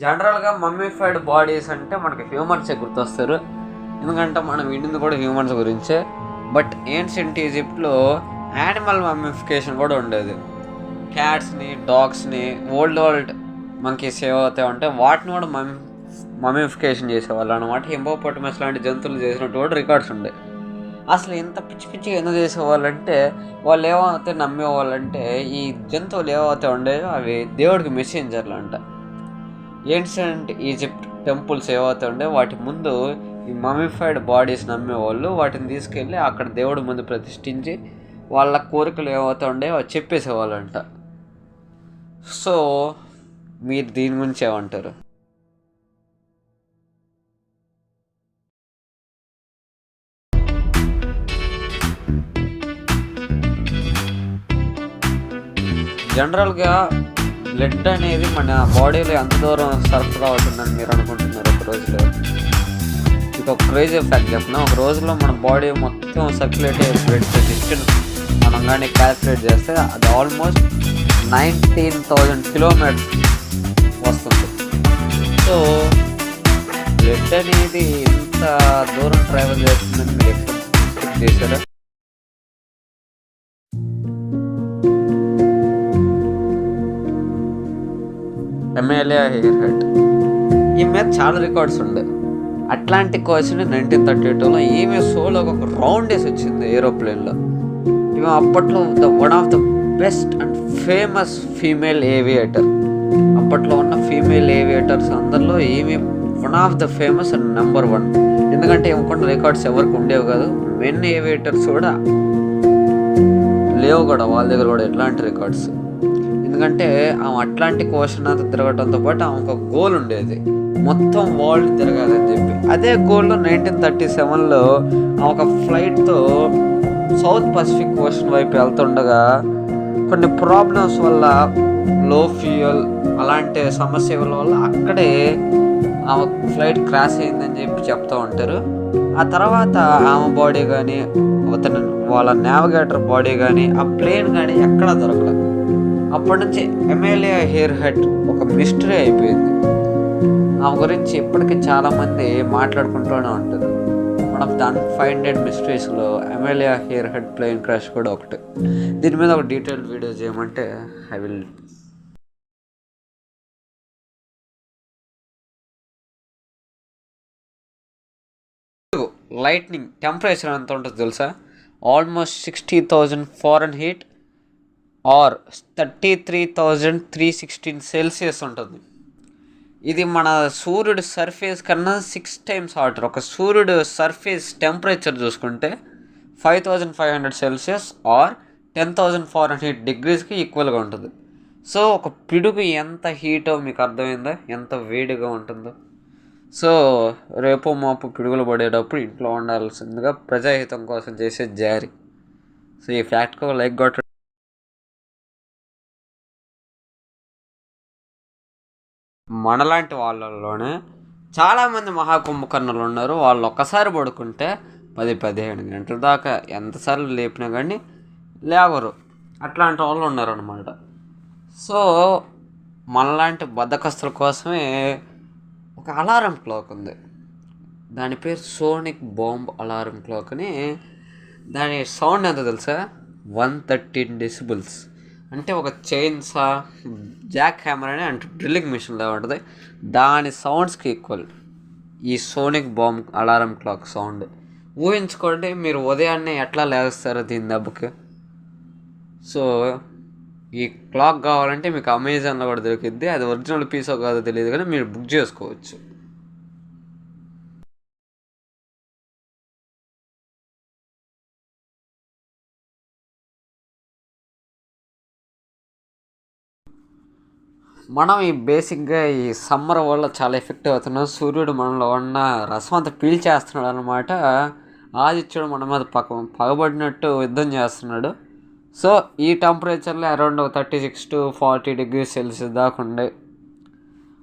జనరల్గా mummified bodies అంటే మనకి హ్యూమన్సే గుర్తొస్తారు, ఎందుకంటే మనం విండింది కూడా హ్యూమన్స్ గురించే. బట్ ఏన్షియంట్ ఈజిప్ట్లో యానిమల్ మమ్మిఫికేషన్ కూడా ఉండేది. క్యాట్స్ని, డాగ్స్ని, ఓల్డ్ మంకీస్ ఏవైతే ఉంటే వాటిని కూడా మమ్మిఫికేషన్ చేసేవాళ్ళు అనమాట. హిపోపోటమస్ లాంటి జంతువులు చేసినట్టు కూడా రికార్డ్స్ ఉండే. అసలు ఇంత పిచ్చి పిచ్చిగా ఎందుకు చేసేవాళ్ళంటే వాళ్ళు ఏమైతే నమ్మేవాళ్ళంటే ఈ జంతువులు ఏవైతే ఉండేవో అవి దేవుడికి మెసెంజర్లు అంట. ఏన్షియంట్ ఈజిప్ట్ టెంపుల్స్ ఏవైతే ఉండే వాటి ముందు ఈ మమిఫైడ్ బాడీస్ నమ్మేవాళ్ళు వాటిని తీసుకెళ్ళి అక్కడ దేవుడి ముందు ప్రతిష్ఠించి వాళ్ళ కోరికలు ఏవైతే ఉండేవో అవి చెప్పేసేవాళ్ళంట. సో మీరు దీని గురించి ఏమంటారు? జనరల్గా బ్లడ్ అనేది మన బాడీలో ఎంత దూరం సరఫరా అవుతుందని మీరు అనుకుంటున్నారు ఒక రోజులో? ఇది ఒక క్రేజీ ఫ్యాక్ట్ చెప్పిన, ఒక రోజులో మన బాడీ మొత్తం సర్క్యులేట్ అయ్యే బ్లడ్ డిస్టెన్స్ మనం కానీ క్యాల్కులేట్ చేస్తే అది ఆల్మోస్ట్ 19,000 కిలోమీటర్స్ వస్తుంది. సో బ్లడ్ అనేది ఇంత దూరం ట్రావెల్ చేస్తుందని మీరు ఎక్స్పెక్ట్ చేశారా? ఎమేలియా హెయిర్ హెడ్ ఈ మీద చాలా రికార్డ్స్ ఉండే. అట్లాంటిక్ వచ్చింది 1932లో. ఈమె సోలోకి ఒక రౌండ్ వేసి వచ్చింది ఏరోప్లేన్లో. ఈమె అప్పట్లో one of the best and famous female aviator. అప్పట్లో ఉన్న ఫీమేల్ ఏవియేటర్స్ అందరిలో ఈమె one of the famous and number 1. ఎందుకంటే ఏమకుండా రికార్డ్స్ ఎవరికి ఉండేవి కాదు. మెన్ ఏవియేటర్స్ కూడా లేవు కూడా వాళ్ళ దగ్గర కూడా ఎట్లాంటి రికార్డ్స్. ఎందుకంటే ఆమె అట్లాంటిక్ ఓషన్ అంతా తిరగడంతో పాటు ఆమె ఒక గోల్ ఉండేది, మొత్తం వరల్డ్ తిరగాలని చెప్పి. అదే గోల్లో 1937లో ఆమె ఒక ఫ్లైట్తో సౌత్ పసిఫిక్ ఓషన్ వైపు వెళ్తుండగా కొన్ని ప్రాబ్లమ్స్ వల్ల, లో ఫ్యూయల్ అలాంటి సమస్యల వల్ల అక్కడే ఆమె ఫ్లైట్ క్రాష్ అయిందని చెప్పి చెప్తూ ఉంటారు. ఆ తర్వాత ఆమె బాడీ కానీ వాళ్ళ నావిగేటర్ బాడీ కానీ ఆ ప్లేన్ కానీ ఎక్కడా దొరకలేదు. అప్పటి నుంచి ఎమేలియా హెయిర్ హెడ్ ఒక మిస్టరీ అయిపోయింది. ఆమె గురించి ఇప్పటికీ చాలామంది మాట్లాడుకుంటూనే ఉంటారు. వన్ ఆఫ్ ద అన్ఫైండెడ్ మిస్టరీస్లో Amelia Earhart plane crash కూడా ఒకటి. దీని మీద ఒక డీటెయిల్డ్ వీడియో చేయమంటే ఐ విల్. లైట్నింగ్ టెంపరేచర్ ఎంత ఉంటుంది తెలుసా? ఆల్మోస్ట్ 60,000 ఫారెన్హీట్ ఆర్ 33,316 సెల్సియస్ ఉంటుంది. ఇది మన సూర్యుడు సర్ఫేస్ కన్నా 6 times హాటర్. ఒక సూర్యుడు సర్ఫేస్ టెంపరేచర్ చూసుకుంటే 5,500 సెల్సియస్ ఆర్ 10,000 ఫారెన్హీట్ డిగ్రీస్కి ఈక్వల్గా ఉంటుంది. సో ఒక పిడుగు ఎంత హీటో మీకు అర్థమైందా, ఎంత వేడిగా ఉంటుందో. సో రేపు మాపు పిడుగులు పడేటప్పుడు ఇంట్లో ఉండాల్సిందిగా ప్రజాహితం కోసం చేసే జారీ. సో ఈ ఫ్యాక్ట్కి ఒక లైక్ కొట్టండి. మనలాంటి వాళ్ళలోనే చాలామంది మహాకుంభకర్ణులు ఉన్నారు. వాళ్ళు ఒక్కసారి పడుకుంటే 10-15 గంటల దాకా ఎంతసార్లు లేపినా కానీ లేవరు. అట్లాంటి వాళ్ళు ఉన్నారనమాట. సో మనలాంటి బద్ధకస్తుల కోసమే ఒక అలారం క్లాక్ ఉంది. దాని పేరు సోనిక్ బాంబ్ అలారం క్లాక్ అని. దాని సౌండ్ ఎంత తెలుసా? 113 డెసిబుల్స్. అంటే ఒక చైన్సా, జాక్ హ్యామర్ అని అంటే డ్రిల్లింగ్ మిషన్లో ఉంటుంది, దాని సౌండ్స్కి ఈక్వల్ ఈ sonic bomb alarm clock sound. ఊహించుకోండి మీరు ఉదయాన్నే ఎట్లా లేస్తారో దీని దెబ్బకి. సో ఈ క్లాక్ కావాలంటే మీకు అమెజాన్లో కూడా దొరికిద్ది. అది ఒరిజినల్ పీసో కాదో తెలియదు కానీ మీరు బుక్ చేసుకోవచ్చు. మనం ఈ బేసిక్గా ఈ సమ్మర్ వల్ల చాలా ఎఫెక్టివ్ అవుతున్నాం. సూర్యుడు మనలో ఉన్న రసం అంతా పీల్చేస్తున్నాడు అనమాట. ఆదిత్యుడు మన మీద పగబడినట్టు యుద్ధం చేస్తున్నాడు. సో ఈ టెంపరేచర్లో అరౌండ్ 36 to 40 degrees సెల్సియస్ దాకా ఉండే.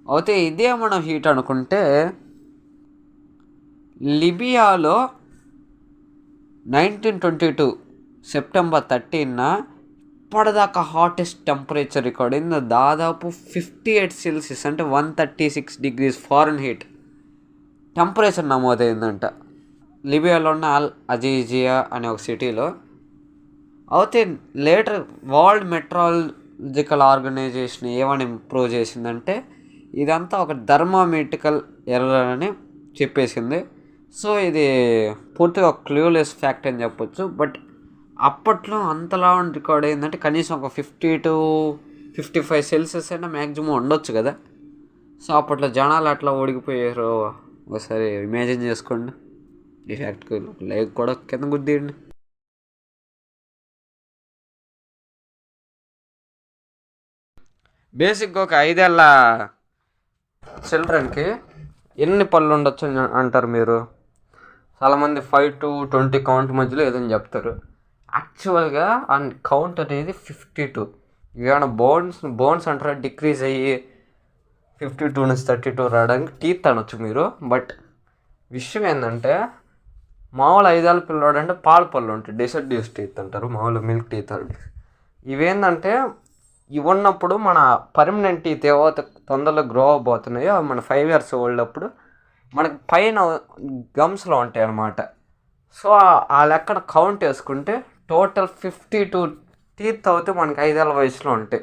అయితే ఇదే మనం హీట్ అనుకుంటే లిబియాలో 1922 సెప్టెంబర్ 13న ఇప్పటిదాకా హాటెస్ట్ టెంపరేచర్ రికార్డ్ అయింది దాదాపు 58 సెల్సియస్ అంటే 136 డిగ్రీస్ ఫారెన్హీట్ టెంపరేచర్ నమోదైందంట లిబియాలో ఉన్న అల్ అజీజియా అనే ఒక సిటీలో. అయితే లేటర్ వరల్డ్ మెట్రాలజికల్ ఆర్గనైజేషన్ ఏమని ఇంప్రూవ్ చేసిందంటే ఇదంతా ఒక థర్మామెట్రికల్ ఎర్రర్ అని చెప్పేసింది. సో ఇది పూర్తిగా క్లూలెస్ ఫ్యాక్ట్ అని చెప్పొచ్చు. బట్ అప్పట్లో అంతలా రికార్డ్ అయిందంటే కనీసం ఒక 50 to 55 సెల్సియస్ అయినా మ్యాక్సిమం ఉండొచ్చు కదా. సో అప్పట్లో జనాలు అట్లా ఓడికిపోయారు. ఒకసారి ఇమాజిన్ చేసుకోండి. ఈ ఫ్యాక్ట్కి లైక్ కూడా కింద గుద్దేయండి. బేసిక్గా ఒక 5 ఏళ్ళ చిల్డ్రన్కి ఎన్ని పళ్ళు ఉండొచ్చు అని అంటారు మీరు? చాలామంది 5 to 20 కౌంట్ మధ్యలో ఏదని చెప్తారు. యాక్చువల్గా ఆ కౌంట్ అనేది 52. ఏమైనా బోన్స్ అంటారా డిక్రీజ్ అయ్యి 52 నుంచి 32 రావడానికి టీత్ అనొచ్చు మీరు. బట్ విషయం ఏంటంటే మామూలు 5 ఏళ్ళ పిల్లోడు అంటే పాల పళ్ళు ఉంటాయి, డిసెడ్యూస్ టీత్ అంటారు, మామూలు మిల్క్ టీత్ అండి. ఇవేంటంటే ఇవి ఉన్నప్పుడు మన పర్మనెంట్ టీత్ ఏవైతే తొందరలో గ్రో అవబోతున్నాయో మన 5 years ఓల్డ్ అప్పుడు మనకి పైన గమ్స్లో ఉంటాయి అన్నమాట. సో ఆ లెక్కన కౌంట్ వేసుకుంటే టోటల్ 52 టీత్ అవుతే మనకి 5 ఏళ్ళ వయసులో ఉంటాయి.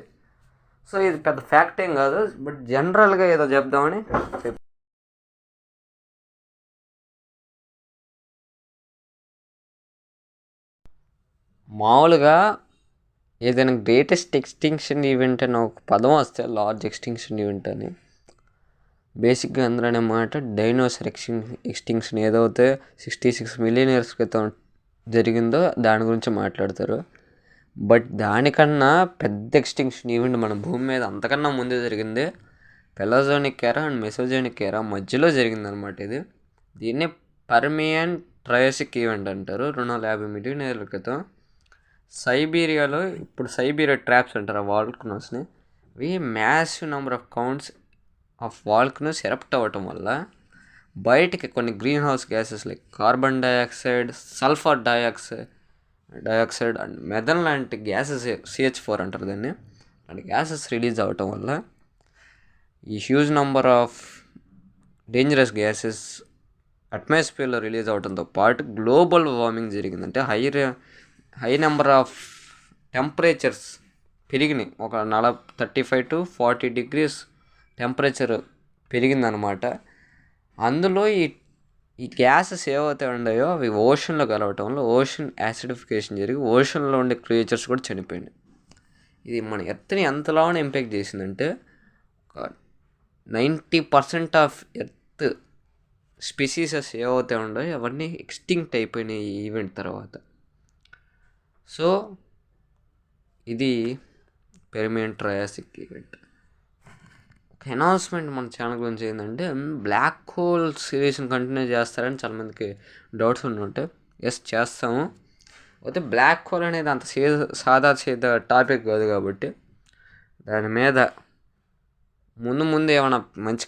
సో ఇది పెద్ద ఫ్యాక్ట్ ఏం కాదు, బట్ జనరల్గా ఏదో చెప్దామని మామూలుగా ఏదైనా గ్రేటెస్ట్ ఎక్స్టింక్షన్ ఈవెంట్ అని ఒక పదం వస్తే లార్జ్ ఎక్స్టింక్షన్ ఈవెంట్ అని బేసిక్గా అందరూ అనే మాట డైనోసర్ ఎక్స్టింక్షన్ ఏదైతే 66 million years క్రితం జరిగిందో దాని గురించి మాట్లాడతారు. బట్ దానికన్నా పెద్ద ఎక్స్టింక్షన్ ఈవెంట్ మన భూమి మీద అంతకన్నా ముందే జరిగింది. పెలోజోనిక్ ఎరా అండ్ మెసోజోనిక్ ఎరా మధ్యలో జరిగిందనమాట ఇది. దీన్నే పర్మియన్ ట్రయాసిక్ ఈవెంట్ అంటారు. 250 million years క్రితం సైబీరియాలో, ఇప్పుడు సైబీరియా ట్రాప్స్ అంటారు ఆ వాల్కనోస్ని, ఇవి massive number of counts of volcanoes erupt అవ్వటం వల్ల బయటికి కొన్ని green house gases like carbon dioxide, sulphur dioxide and methane లాంటి గ్యాసెస్, CH4 అంటారు దాన్ని, అండ్ గ్యాసెస్ రిలీజ్ అవ్వటం వల్ల ఈ huge number of dangerous gases అట్మాస్ఫియర్లో రిలీజ్ అవడంతో పాటు గ్లోబల్ వార్మింగ్ జరిగిందంటే హై నెంబర్ ఆఫ్ టెంపరేచర్స్ పెరిగినాయి. ఒక 35 to 40 degrees టెంపరేచర్ పెరిగిందనమాట. అందులో ఈ గ్యాసెస్ ఏవైతే ఉన్నాయో అవి ఓషన్లో కలవటం వల్ల ఓషన్ యాసిడిఫికేషన్ జరిగి ఓషన్లో ఉండే క్రియేచర్స్ కూడా చనిపోయినాయి. ఇది మన ఎర్త్ని ఎంతలానే ఇంపాక్ట్ చేసిందంటే ఒక 90% ఆఫ్ ఎర్త్ స్పీసీసెస్ ఏవైతే ఉన్నాయో అవన్నీ ఎక్స్టింక్ట్ అయిపోయినాయి ఈ ఈవెంట్ తర్వాత. సో ఇది పెర్మియన్ ట్రయాసిక్ ఈవెంట్. ఒక అనౌన్స్మెంట్ మన ఛానల్ గురించి ఏంటంటే బ్లాక్ హోల్ సిరీస్ని కంటిన్యూ చేస్తారని చాలామందికి డౌట్స్ ఉంటుంటాయి. ఎస్, చేస్తాము. అయితే బ్లాక్ హోల్ అనేది అంత సాదా టాపిక్ కాదు కాబట్టి దాని మీద ముందు ఏమైనా మంచి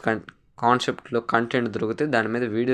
కాన్సెప్ట్లో కంటెంట్ దొరికితే దాని మీద వీడియో